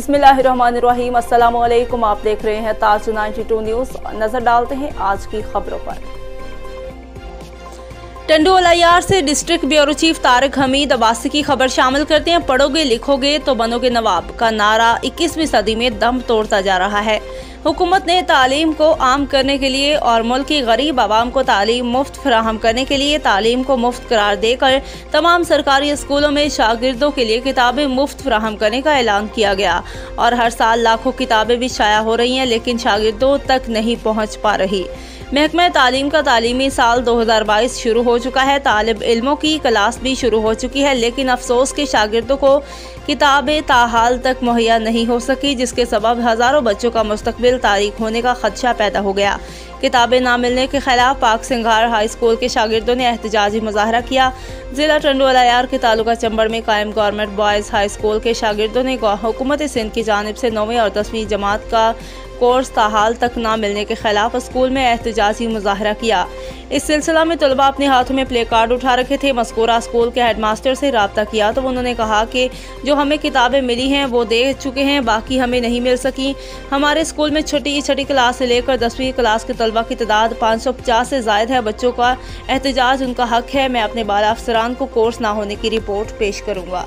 बिस्मिल्लाहिर्रहमानिर्रहीम। अस्सलामुअलैकुम। आप देख रहे हैं ताज 92 न्यूज़। नजर डालते हैं आज की खबरों पर। टंडू अलायार से district bureau chief Tariq Hamid Abbasi की खबर शामिल करते हैं। पढ़ोगे लिखोगे तो बनोगे नवाब का नारा 21वीं सदी में दम तोड़ता जा रहा है। हुकूमत ने तालीम को आम करने के लिए और मुल्क की गरीब आवाम को तालीम मुफ्त फराहम करने के लिए तालीम को मुफ्त करार देकर तमाम सरकारी स्कूलों में शागिर्दों के लिए किताबें मुफ्त फराहम करने का ऐलान किया गया और हर साल लाखों किताबें भी शाया हो रही हैं, लेकिन शागिर्दों तक नहीं पहुँच पा रही। महकमा तालीम का तालीमी साल 2022 शुरू हो चुका है। तालिब इल्मों की क्लास भी शुरू हो चुकी है, लेकिन अफसोस के शागिर्दों को किताबें ताहाल तक मुहैया नहीं हो सकी, जिसके सबब हज़ारों बच्चों का मुस्तकबिल तारीक होने का खदशा पैदा हो गया। किताबें ना मिलने के खिलाफ पाक सिंघार हाई स्कूल के शागिर्दों ने एहतजाजी मुजाहरा किया। जिला टंडू अलायार के तालुका चंबड़ में कायम गवर्नमेंट बॉयज़ हाई स्कूल के शागिर्दों ने हुकूमत सिंध की जानिब से 9वीं और 10वीं जमात का कोर्स ताहाल तक ना मिलने के खिलाफ स्कूल में एहतजाजी मुजाहरा किया। इस सिलसिला में तलबा अपने हाथों में प्ले कार्ड उठा रखे थे। मज़कूरा स्कूल के हेडमास्टर से रब्ता किया तो उन्होंने कहा कि जो हमें किताबें मिली हैं वो दे चुके हैं, बाकी हमें नहीं मिल सकी। हमारे स्कूल में छठी क्लास से लेकर 10वीं क्लास के तलबा की तादाद 550 से ज़ायद है। बच्चों का एहतजाज उनका हक है। मैं अपने बाला अफसरान को कोर्स ना होने की रिपोर्ट पेश करूँगा।